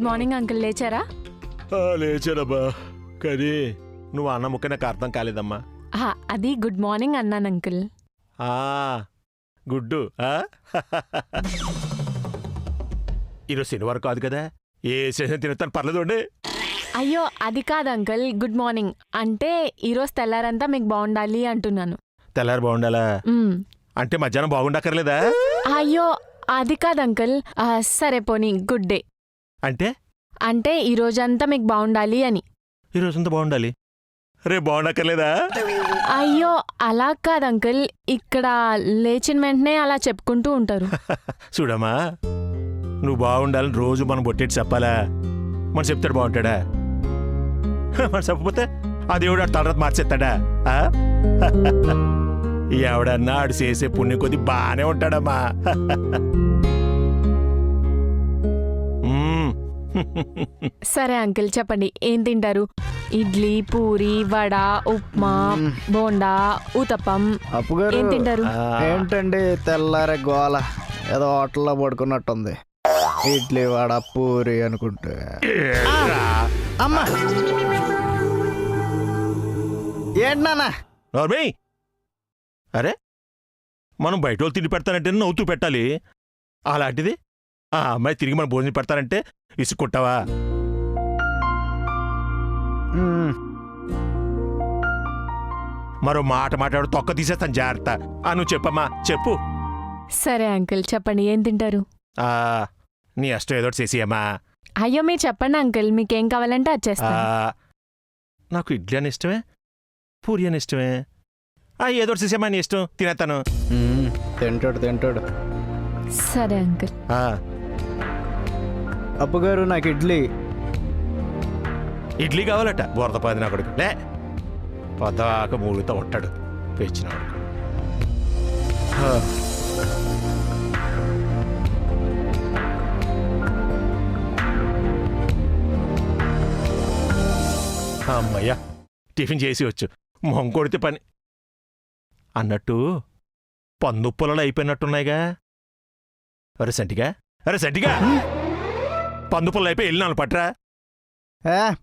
Good morning uncle, లేచారా? లేచానమ్మా, కానీ నువ్వు అన్న ముక్క నాకు అర్థం కాలేదమ్మా. అది గుడ్ మార్నింగ్ అన్నాను అంకుల్. గుడ్డు. ఈరోజు శనివారం కాదు కదా, ఏ చేసిన తినతాను, పర్లేదండి. అయ్యో అది కాదు అంకుల్, గుడ్ మార్నింగ్ అంటే ఈరోజు తెల్లారంతా మీకు బాగుండాలి అంటున్నాను. తెల్లారి బాగుండాలా అంటే మధ్యాహ్నం బాగుండక్కర్లేదా? అయ్యో అది కాదు అంకుల్. సరే పోనీ గుడ్ డే అంటే అంటే ఈ రోజంతా మీకు బాగుండాలి అని. ఈ రోజంతా బాగుండాలి, రేపు బాగుండక్కర్లేదా? అయ్యో అలా కాదు అంకుల్, ఇక్కడ లేచిన వెంటనే అలా చెప్పుకుంటూ ఉంటారు. చూడమ్మా, నువ్వు బాగుండాలని రోజు మనం బొట్టేటి చెప్పాలా? మనం చెప్తాడు బాగుంటాడా? మనం చెప్పకపోతే ఆ దేవుడు ఆడు తలరాత మార్చేస్తాడా? ఎవడన్నా ఆడు చేసే పుణ్యం కొద్ది బానే ఉంటాడమ్మా. సరే అంకుల్ చెప్పండి, ఏం తింటారు? ఇడ్లీ, పూరి, వడ, ఉప్మా, బోండా, ఊతప్పం, ఏం తింటారు? ఏంటండి తెల్లారే గోల, ఏదో హోటల్లో పడుకున్నట్టుంది. ఇడ్లీ, వడ, పూరి అనుకుంటే. అమ్మా ఏంటి నాన్న? అరే, మనం బయట వాళ్ళు తిండి పెడతానంటే నవ్వుతూ పెట్టాలి. అలాంటిది ఆ అమ్మాయి తిరిగి మనం భోజనం పెడతానంటే ఇసుక్కుంటావా? మరో మాట మాట్లాడు తొక్క తీసేస్తాను, జాగ్రత్త. నువ్వు చెప్పమ్మా, చెప్పు. సరే అంకుల్ చెప్పండి, ఏం తింటారు? నీ అష్టం ఏదో చేసియమ్మా. అయ్యో మీరు చెప్పండి అంకుల్, మీకేం కావాలంటే అది చేస్తాను. నాకు ఇడ్లీ అని ఇష్టమే, పూరి అని ఇష్టమే. ఏదో చేసేమ్మా, నీ ఇష్టం, తినేస్తాను. తింటాడు. సరే అంకుల్. అప్పుగారు నాకు ఇడ్లీ కావాలట. బురద పదిన కొడుకు లే, పొద్దాక మూడుతో ఉంటాడు పెచ్చినవాడు. అమ్మయ్యా, టిఫిన్ చేసి వచ్చు, మొహం కొడితే పని. అన్నట్టు పందుప్పలలో అయిపోయినట్టున్నాయిగా. అరే సంటిగా పందుప్పలు అయిపోయి వెళ్ళినాను పట్రా.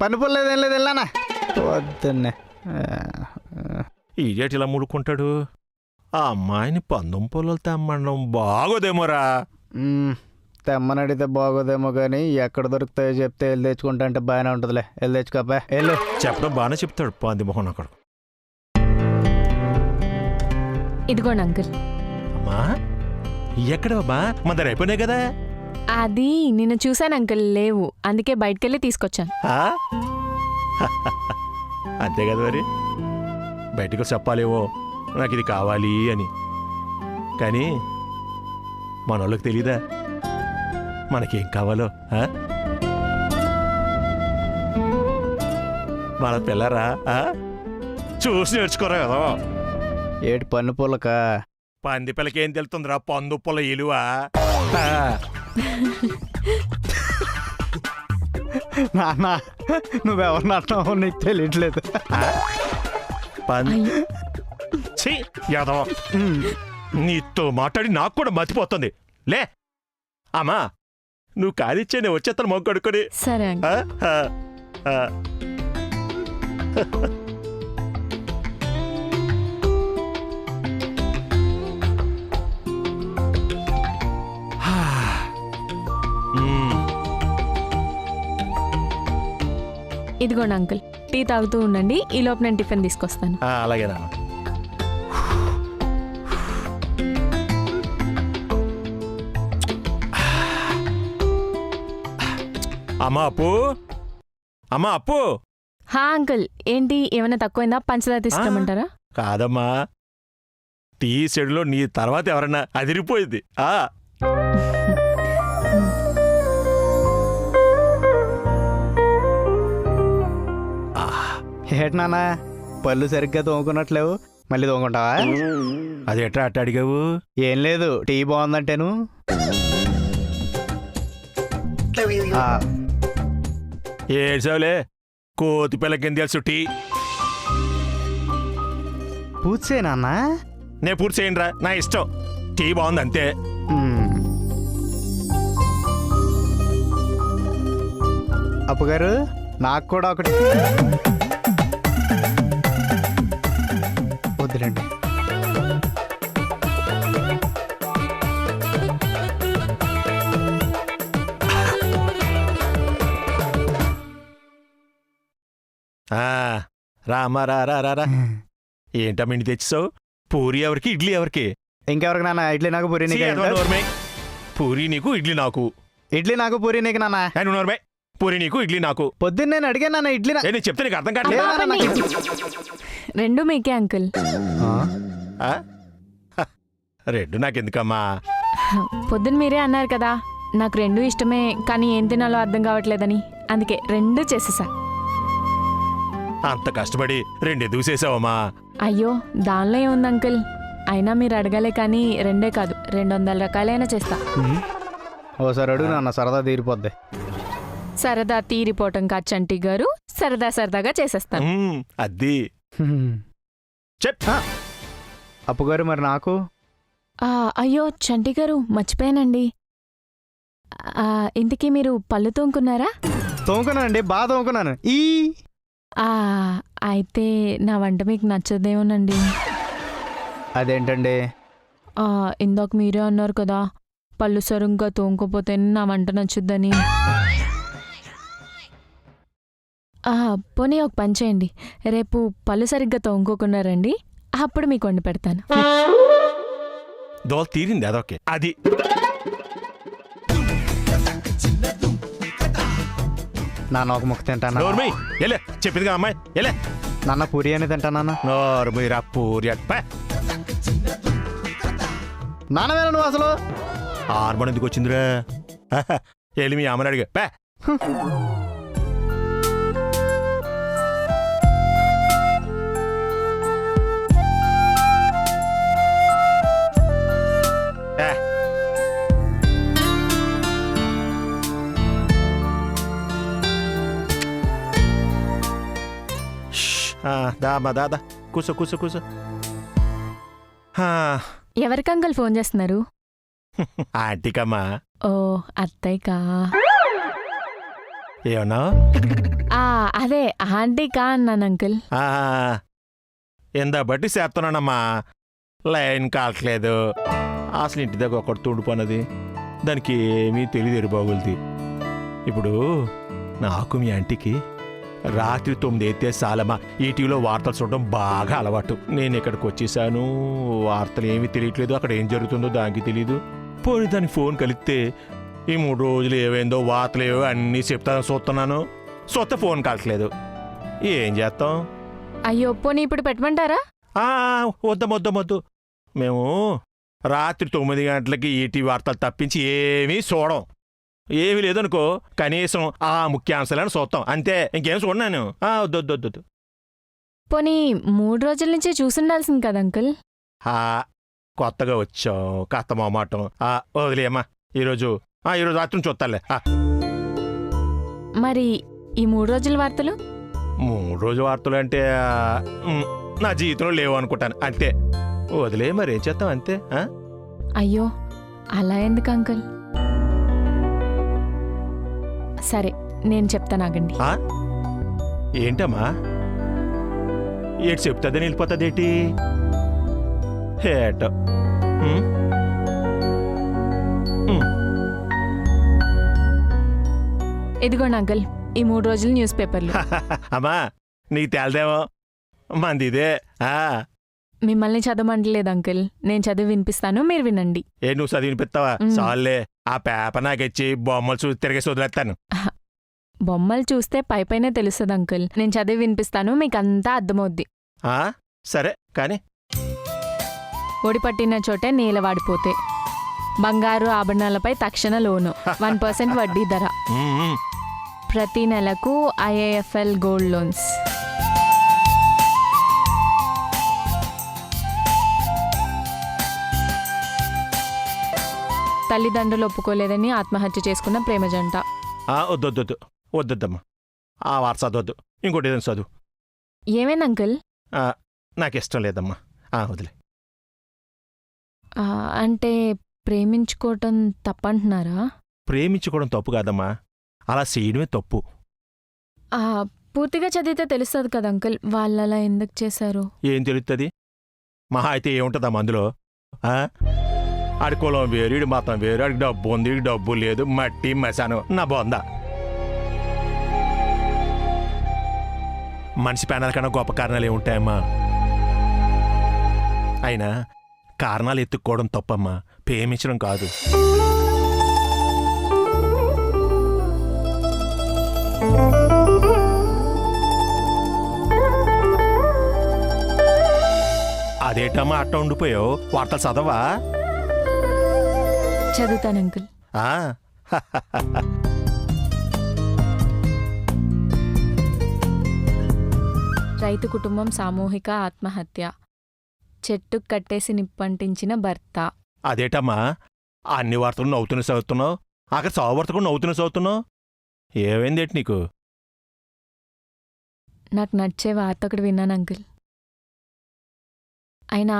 పన్నుపొల్లేదేం లేదు, వెళ్ళానా వద్దన్నే. ఈజేటి ఇలా ముడుకుంటాడు. ఆ అమ్మాయిని పందెం పొలాలు తెమ్మడం బాగోదేమోరా. తెమ్మనడితే బాగోదేమో కానీ ఎక్కడ దొరుకుతాయో చెప్తే వెళ్ళి తెచ్చుకుంటా అంటే బాగానే ఉంటుందిలే. వెళ్ళి తెచ్చుకోపా, వెళ్ళు. చెప్పడం బాగానే చెప్తాడు పంది మొహన్ అక్కడ. ఇదిగోండి అంకుల్. అమ్మా ఎక్కడ బాబా, మన దగ్గర అయిపోయినాయి కదా. అది నిన్ను చూశాను అంకుల్, లేవు, అందుకే బయటకెళ్ళి తీసుకొచ్చాను. అంతే కదా మరి, బయటకు చెప్పాలేవో నాకు ఇది కావాలి అని. కానీ మన వాళ్ళకి తెలీదా మనకేం కావాలో? మన పిల్లరా చూసి నేర్చుకోరా కదా. ఏటి పన్ను పుల్లక? పంది పిల్లకి ఏం తెలుతుందిరా పందు పుల్ల ఇలువ. నాన్న నువ్వెవరిని అంటున్నావో నీకు తెలియట్లేదు. యాదవ, నీతో మాట్లాడి నాకు కూడా మతిపోతుంది. లే అమ్మా, నువ్వు కానిచ్చే నేను వచ్చేస్తాను మొగ్గు కడుక్కొని. సరే ఇదిగోండి అంకుల్, టీ తాగుతూ ఉండండి, ఈ లోపు నేను టిఫిన్ తీసుకొస్తాను. అలాగే నాన్న. అమ్మా అప్పు. అంకుల్ ఏంటి, ఏమైనా తక్కువైందా? పంచదార తీసుకురమ్మంటారా? కాదమ్మా, టీ సెడ్లో నీ తర్వాత ఎవరన్నా అదిరిపోయింది. ఏటి నాన్న పళ్ళు సరిగ్గా తోముకున్నట్లేవు, మళ్ళీ తోముకుంటావా? అది ఎట్లా అట్ట అడిగావు? ఏం లేదు, టీ బాగుందంటేను. ఏడ్చావులే, కోతి పిల్లకేం తెలుసు టీ. పూర్తి నాన్న. నేను పూర్తి చేయండిరా, నా ఇష్టం. టీ బాగుంది అంతే. అప్పుగారు నాకు కూడా ఒకటి వద్దులేండి. ఆ, రామా రా రా రా రా. ఏంటమ్మా ఇంటి తెచ్చావు? పూరి ఎవరికి, ఇడ్లీ ఎవరికి? ఇంకెవరికి నాన్న? ఇడ్లీ నాకు పూరి ఛీ, నీకు. అదవా నోర్మే. పూరి నీకు, ఇడ్లీ నాకు. ఇడ్లీ నాకు పూరి నీకు నాన్న. ఏ, నువ్వు నోర్మే. పూరి నీకు, ఇడ్లీ నాకు. పొద్దున్న నేను అడిగాను నాన్న ఇడ్లీ ఏ, నేను చెప్తే నీకు అర్థం అబ్బా, కావట్లేదు. ఆపండి. రెండు మీకే అంకుల్. ఆ? హ, రెడ్డు నాకెందుకమ్మా? పొద్దున్న మీరే అన్నారు కదా నాకు రెండు ఇష్టమే కానీ ఏం తినాలో అర్థం కావట్లేదని, అందుకే రెండు చేసేసా. అంత కష్టపడి రెండు ఎదుగు చేసావమ్మా. అయ్యో దానిలో ఏముంది అంకుల్, అయినా మీరు అడగలే కానీ రెండే కాదు 200 రకాలైనా చేస్తా. ఓసారి అడుగు నాన్న, సరదా తీరిపోద్ది. సరదా తీరిపోవటం కాదు చంటి గారు, సరదా సరదాగా చేసేస్తాను. అది చెప్. అప్పుగారు మరి నాకు? అయ్యో చంటి గారు మర్చిపోయానండి. ఇంతకీ మీరు పళ్ళు తోముకున్నారా? తోముకున్నానండి, బాగా తోముకున్నాను. అయితే నా వంట మీకు నచ్చదేమోనండి. అదేంటండి? ఇందాక మీరే అన్నారు కదా పళ్ళు సరుగ్గా తోముకోపోతేనే నా వంట నచ్చుద్దని. పోనీ ఒక పని చేయండి, రేపు పళ్ళు సరిగ్గా తోముకోకున్నారండి, అప్పుడు మీకు వండి పెడతాను. దోల తీరింది అదొకే. అది నాన్న ఒక ముక్క తింటానా? నోర్మి ఎలే, చెప్పిందిగా అమ్మాయి ఎలే. నాన్న పూరి అని తింటానా? నోర్మి రా పూరి అట్పా. నాన్న వేళ నువ్వు అసలు హార్మోన్ ఎందుకు వచ్చిందిరా? వెళ్ళి మీ అమ్మని అడిగా పా. దామా దాదా కూసో కూసో కూసో. ఎవరికి అంకుల్ ఫోన్ చేస్తున్నారు? ఆంటీకమ్మా. ఓ అత్తయ్యకా? ఏమన్నా? అదే ఆంటీకా అన్నాను అంకుల్. ఎందా బట్టి చేస్తున్నానమ్మా, లైన్ కావట్లేదు. అసలు ఇంటి దగ్గర ఒకటి తుండిపోన్నది, దానికి ఏమీ తెలియదు బాగులది. ఇప్పుడు నాకు మీ ఆంటీకి రాత్రి 9 అయితే చాలమ్మా ఈటీవీలో వార్తలు చూడడం బాగా అలవాటు. నేను ఇక్కడికి వచ్చేసాను, వార్తలు ఏమీ తెలియట్లేదు, అక్కడ ఏం జరుగుతుందో దానికి తెలీదు. పోనీ దానికి ఫోన్ కలిస్తే ఈ 3 రోజులు ఏమైందో వార్తలు ఏవో అన్నీ చెప్తాను చూస్తున్నాను, సొత్త ఫోన్ కావట్లేదు. ఏం చేస్తాం? అయ్యో పోనీ ఇప్పుడు పెట్టమంటారా? వద్దు. మేము రాత్రి 9 గంటలకి ఈటీవీ వార్తలు తప్పించి ఏమీ చూడం. ఏమీ లేదనుకో, కనీసం ఆ ముఖ్యాంశాలను చూస్తాం అంతే, ఇంకేం చూడన్నాను. వద్దు. పోనీ 3 రోజుల నుంచి చూసుండాల్సింది కదా అంకుల్. కొత్తగా వచ్చాం, కాస్త మొమాటం. వదిలేమ్మా, ఈరోజు రాత్రి చూస్తాలే. మరి ఈ 3 రోజుల వార్తలు? 3 రోజుల వార్తలు అంటే నా జీవితంలో లేవు అనుకుంటాను అంతే. వదిలే, మరేం చేస్తాం అంతే. అయ్యో అలా ఎందుకు అంకుల్? సరే నేను చెప్తాను, ఆగండి. ఏంటమ్మా ఏటి చెప్తుందని వెళ్ళిపోతుందేటి? హేట ఇదిగోండి అంకుల్ ఈ 3 రోజులు న్యూస్ పేపర్లు. అమ్మా నీకు తేలదేమో, మంది ఇదే. మిమ్మల్ని చదవమంటలేదు అంకుల్, నేను చదివి వినిపిస్తాను, మీరు వినండి. నువ్వు చదివి వినిపిస్తావా? చాలే, ఆ పేపర్ నాకిచ్చి బొమ్మలు చూసి తిరిగేసి వదిలేస్తాను. బొమ్మలు చూస్తే పైపైనే తెలుస్తుంది అంకుల్, నేను చదివి వినిపిస్తాను, మీకు అంతా అర్థమవుద్ది. సరే కానీ ఒడిపట్టిన చోటే నేల వాడిపోతే బంగారు ఆభరణాలపై తక్షణ లోను 1% వడ్డీ ధర, ప్రతి నెలకు IIFL గోల్డ్ లోన్స్. తల్లిదండ్రులు ఒప్పుకోలేదని ఆత్మహత్య చేసుకున్న ప్రేమ జంట. వద్దమ్మా, ఆ వార్త చదవద్దు, ఇంకోటి ఏదైనా చదువు. ఏమైంది అంకుల్? నాకు ఇష్టం లేదమ్మా, వదిలే. అంటే ప్రేమించుకోవటం తప్పంటున్నారా? ప్రేమించుకోవడం తప్పు కాదమ్మా, అలా చేయడమే తప్పు. ఆ, పూర్తిగా చదివితే తెలుస్తుంది కదా అంకుల్ వాళ్ళు అలా ఎందుకు చేశారు. ఏం తెలుస్తుంది? మహా అయితే ఏముంటుందమ్మా అందులో? ఆ? ఆడి కులం వేరు, ఇడి మతం వేరు, ఆడికి డబ్బు ఉంది, ఇడికి డబ్బు లేదు, మట్టి మశాను నా బొంద. మనిషి పేనాల కన్నా గొప్ప కారణాలు ఏముంటాయమ్మా? అయినా కారణాలు ఎత్తుక్కోవడం తప్పమ్మా, ప్రేమించడం కాదు. అదేటమ్మా అట్ట ఉండిపోయావు? వార్తలు చదవా? చదువుతాను అంకుల్. ఆ? రైతు కుటుంబం సామూహిక ఆత్మహత్య, చెట్టు కట్టేసి నిప్పంటించిన భర్త. అదేటమ్మా అన్ని వార్తలు నవ్వుతూనే చదువుతున్నావు, అక్కడ చావు వార్త కూడా నవ్వుతూనే చదువుతున్నావు. ఏమైందేటి నీకు? నాకు నచ్చే వార్త ఒకటి విన్నాను అంకుల్. అయినా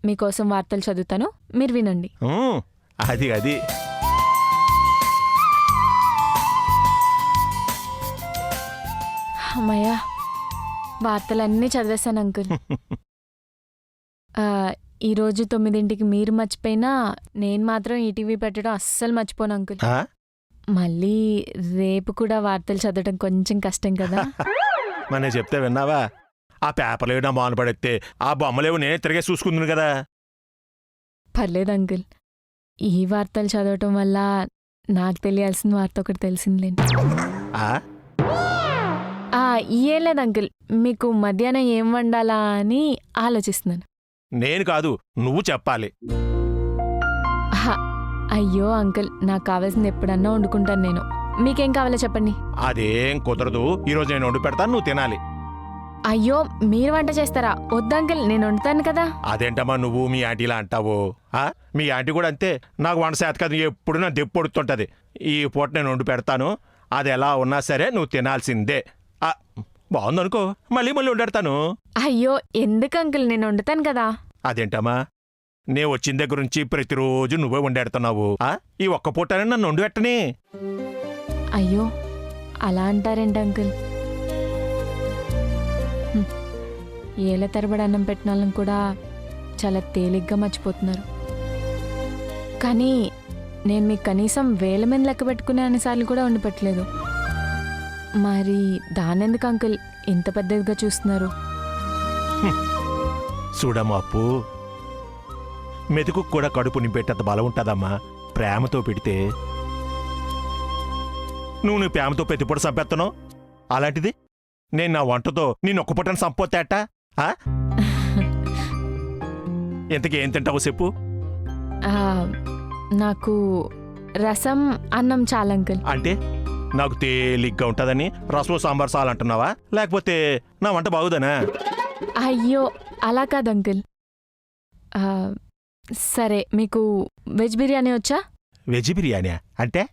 మీకోసం వార్తలు చదువుతాను, మీరు వినండి. అది అమ్మయ్యా, వార్తలన్నీ చదివేశాను అంకుల్. ఈరోజు 9ంటికి మీరు మర్చిపోయినా నేను మాత్రం ఈటీవీ పెట్టడం అస్సలు మర్చిపోను అంకుల్. ఆ? మళ్ళీ రేపు కూడా వార్తలు చదవడం కొంచెం కష్టం కదా. మన చెప్తే విన్నావా? ఆ పేపర్లేవి నా మాను పడేస్తే ఆ బొమ్మలేవు నేనే తిరిగే చూసుకుందును కదా. పర్లేదు అంకుల్, ఈ వార్తలు చదవటం వల్ల నాకు తెలియాల్సిన వార్త ఒకటి తెలిసిందిలేండి. ఆ? ఏం లేదు అంకుల్, మీకు మధ్యాహ్నం ఏం వండాలా అని ఆలోచిస్తున్నాను. నేను కాదు, నువ్వు చెప్పాలి. ఆహా, అయ్యో అంకుల్, నాకు కావాల్సింది ఎప్పుడన్నా వండుకుంటాను నేను. మీకేం కావాలో చెప్పండి. అదేం కుదరదు, ఈరోజు నేను వండి పెడతాను, నువ్వు తినాలి. అయ్యో, మీరు వంట చేస్తారా? వద్దు అంకుల్, నేను వండుతాను కదా. అదేంటమ్మా నువ్వు మీ ఆంటీలా అంటావు? మీ ఆంటీ కూడా అంతే, నాకు వంట శాత కాదు, ఎప్పుడు నా దెప్పు పొడుతుంటది. ఈ పూట నేను వండి పెడతాను, అది ఎలా ఉన్నా సరే నువ్వు తినాల్సిందే. బాగుందనుకో, మళ్ళీ వండెడతాను. అయ్యో, ఎందుకు అంకుల్, నేను వండుతాను కదా. అదేంటమ్మా నే వచ్చిన దగ్గర నుంచి ప్రతిరోజు నువ్వే వండెడుతున్నావు, ఈ ఒక్క పూటనే నన్ను వండి పెట్టని. అయ్యో, అలా అంటారేంటి అంకుల్? ఏళ్ళ తరబడి అన్నం పెట్టిన వాళ్ళని కూడా చాలా తేలిగ్గా మర్చిపోతున్నారు. కానీ నేను మీకు కనీసం వేల మంది లెక్క పెట్టుకునే అన్నిసార్లు కూడా వండి పెట్టలేదు. మరి దానెందుకు అంకుల్ ఇంత పెద్దదిగా చూస్తున్నారు? చూడమ్మా అప్పు, మెతుకు కూడా కడుపు నింపెట్టేంత బలం ఉంటుందమ్మా ప్రేమతో పెడితే. నువ్వు నీ ప్రేమతో ప్రతిపూట చంపేస్తున్నావు, అలాంటిది నేను నా వంటతో నేను ఒక్క పూటను చంపొత్తేట? ఇంతకీ ఏం తింటావు చెప్పు? నాకు రసం అన్నం చాలా అంకుల్. అంటే నాకు తేలిగ్గా ఉంటుందని రసం సాంబార్ చాలంటున్నావా, లేకపోతే నా వంట బాగుదనా? అయ్యో, అలా కాదు అంకుల్. సరే, మీకు వెజ్ బిర్యానీ వచ్చా? వెజ్ బిర్యానీ అంటే?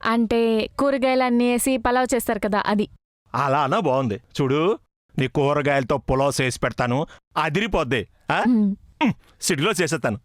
అంటే కూరగాయలన్నీ వేసి పలావ్ చేస్తారు కదా, అది. అలానా? బాగుంది. చూడు, నీ కూరగాయలతో పులావ్ చేసి పెడతాను, అదిరిపోద్ది. సిటీలో చేసేస్తాను.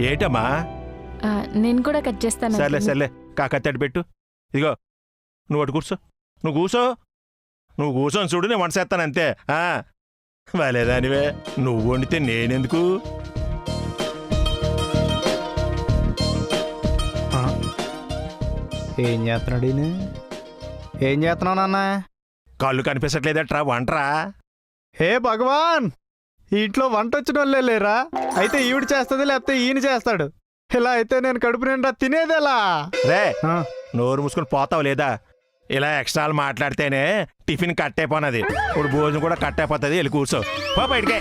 ఏటమ్మా? నేను కూడా కట్ చేస్తాను. సర్లే సర్లే, కాకత్తడి పెట్టు. ఇదిగో నువ్వు అటు కూర్చో, నువ్వు కూర్చొని చూడు, నేను వంట చేస్తాను అంతే. వాలేదానివే, నువ్వు వండితే నేనెందుకు? ఏం చేస్తున్నాడు ఈయన? ఏం చేస్తున్నావు నాన్న? కళ్ళు కనిపించట్లేదట్రా వంటరా. హే భగవాన్, ఈ ఇంట్లో వంట వచ్చిన వాళ్ళే లేరా? అయితే ఈవిడ చేస్తుంది లేకపోతే ఈయన చేస్తాడు. ఇలా అయితే నేను కడుపు నిండా తినేదేలా? రే ఆ, నోరు మూసుకొని పోతావు లేదా? ఇలా ఎక్స్ట్రాలు మాట్లాడితేనే టిఫిన్ కట్ అయిపోయినది. ఇప్పుడు భోజనం కూడా కట్ అయిపోతుంది. వెళ్ళి కూర్చో పో బయటికే.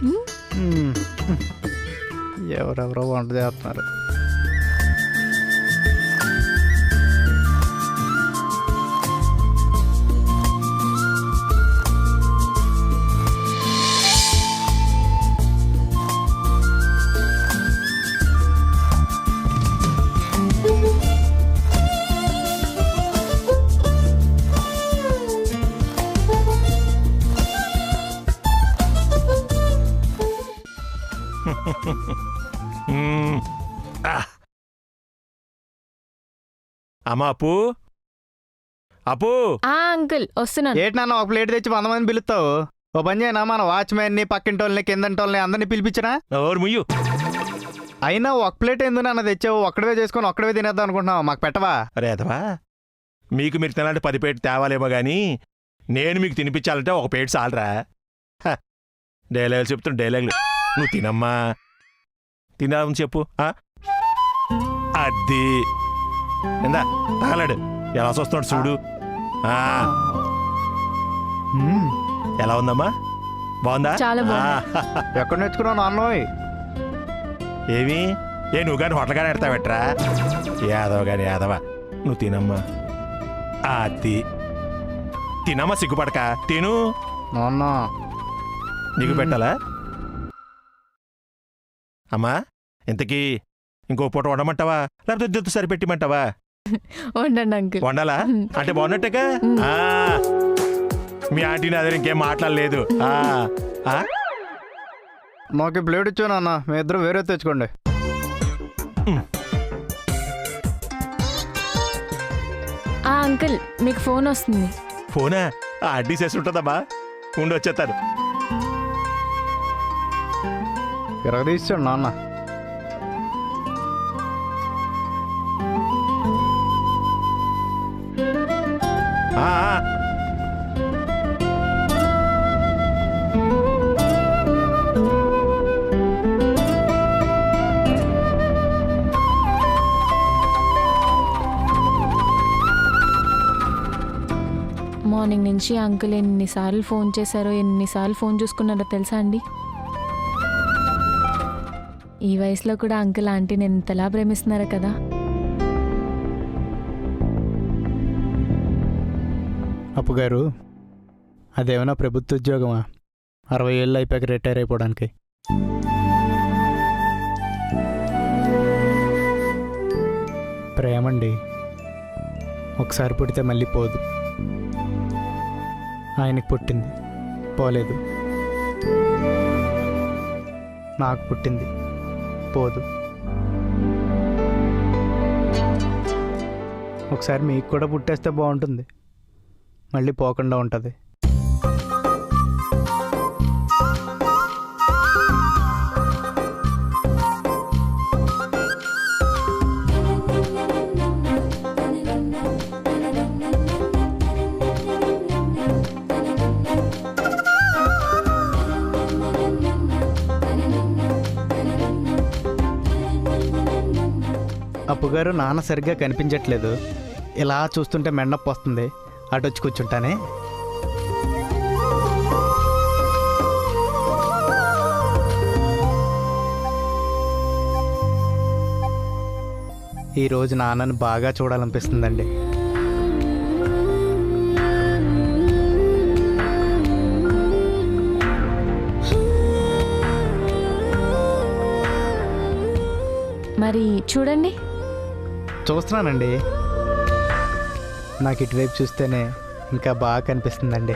మ్మ్. ఎవరెవరో వంట చేస్తున్నారు. మ్మ్. ఆ. అమ్మా అప్పు, అప్పు. ఆ అంకుల్ వస్తున్నాను. ఏంటి నాన్న ఒక ప్లేట్ తెచ్చి 100 మంది పిలుస్తావు? ఓ పని చేయనా, మన వాచ్మెన్ని పక్కింటోళ్ళని కిందంటోళ్ళని అందరినీ పిలిపించరా? నోరు ముయ్యు. అయినా ఒక ప్లేట్ ఎందుకు నాన్న తెచ్చావు? ఒక్కడవే చేసుకొని ఒక్కడవే తినేద్దాం అనుకుంటున్నావు, మాకు పెట్టవా? అరే అదవా, మీకు మీరు తినాలంటే 10 పేట తేవాలేమో కానీ నేను మీకు తినిపించాలంటే ఒక పేట చాలరా. డైలాగులు చెప్తున్నా డైలాగులు. నువ్వు తినమ్మా, తినాలని చెప్పు. అది ఎందా తగలాడు ఎలా చూస్తున్నాడు చూడు. ఆ, మ్మ్. ఎలా ఉందమ్మా? బాగుందా? చాలా బాగుంది. ఎక్కడ నేర్చుకున్నావు నాన్నోయ్? ఏమి ఏ నువ్వు కానీ హోటల్ కానీ ఎడతావెట్రా? యాదవ కానీ యాదవా, నువ్వు తినమ్మా. అది తినమ్మా, సిగ్గుపడక తిను. నాన్న నీకు పెట్టాలా? అమ్మా ఇంతకీ ఇంకో పూట వండమంటావా లేకపోతే ఇద్దరితో సరిపెట్టిమంటావా? ఉండండి అంకుల్. వండాలా అంటే బాగున్నట్టుగా. ఆ, మీ ఆంటీ నా దగ్గర ఇంకేం మాట్లాడలేదు. నాకు ఈ ప్లేట్ ఇచ్చావు నాన్న, మీ ఇద్దరు వేరే తెచ్చుకోండి. ఆ అంకుల్ మీకు ఫోన్ వస్తుంది. ఫోనా? అడ్డీ చేసి ఉంటుందమ్మా, ఉండి వచ్చేస్తాను. తిరగదీసాడు నాన్న. ఆ, ఆ. మార్నింగ్ నుంచి అంకుల్ ఎన్నిసార్లు ఫోన్ చేశారో, ఎన్నిసార్లు ఫోన్ చూసుకున్నారో తెలుసా అండి? ఈ వయసులో కూడా అంకుల్ ఆంటీని ఎంతలా ప్రేమిస్తున్నారో కదా. అప్పు గారు, అదేమైనా ప్రభుత్వ ఉద్యోగమా? 60 ఏళ్ళు అయిపోయాక రిటైర్ అయిపోవడానికి. ప్రేమండి ఒకసారి పుట్టితే మళ్ళీ పోదు. ఆయనకి పుట్టింది పోలేదు, నాకు పుట్టింది పోదు. ఒకసారి మీకు కూడా పుట్టేస్తే బాగుంటుంది, మళ్ళీ పోకుండా ఉంటుంది. అప్పుగారు, నాన్న సరిగ్గా కనిపించట్లేదు. ఇలా చూస్తుంటే మెండప్ప వస్తుంది. అటు వచ్చి కూర్చుంటానే. ఈరోజు నాన్నని బాగా చూడాలనిపిస్తుందండి. మరి చూడండి. చూస్తున్నానండి. నాకు ఇటువైపు చూస్తేనే ఇంకా బాగా కనిపిస్తుందండి.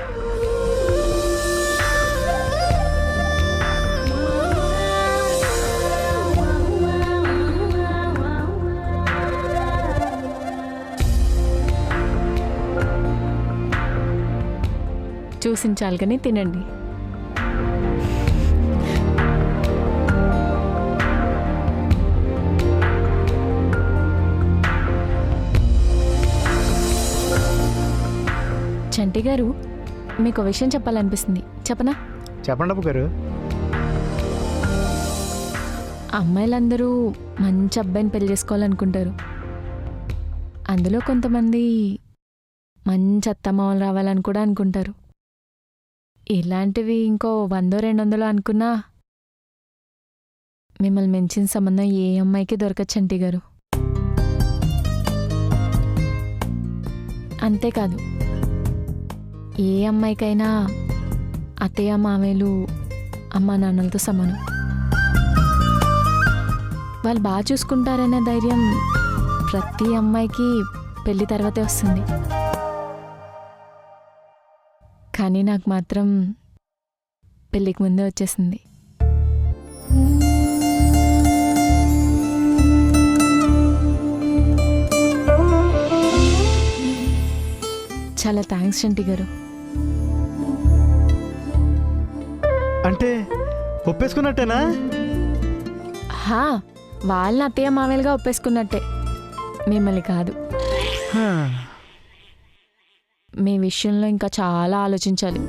చూసించాలి కానీ తినండి. చంటి గారు మీకు విషయం చెప్పాలనిపిస్తుంది, చెప్పనా? చెప్పండి అప్పు గారు. అమ్మాయిలందరూ మంచి అబ్బాయిని పెళ్లి చేసుకోవాలనుకుంటారు. అందులో కొంతమంది మంచి అత్తమామలు రావాలని కూడా అనుకుంటారు. ఇలాంటివి ఇంకో 100-200 అనుకున్నా మిమ్మల్ని మించిన సంబంధం ఏ అమ్మాయికి దొరకదు చంటి గారు. అంతేకాదు, ఏ అమ్మాయికైనా అత్తయ్య మామయ్యలు అమ్మా నాన్నలతో సమానం. వాళ్ళు బాగా చూసుకుంటారనే ధైర్యం ప్రతి అమ్మాయికి పెళ్లి తర్వాతే వస్తుంది. కానీ నాకు మాత్రం పెళ్ళికి ముందే వచ్చేసింది. చాలా థ్యాంక్స్ చంటి గారు. అంటే ఒప్పేసుకున్నట్టేనా? హా, వాళ్ళని అత్తయ్య మామయ్యలుగా ఒప్పేసుకున్నట్టే, మిమ్మల్ని కాదు. హా. మీ విషయంలో ఇంకా చాలా ఆలోచించాలి.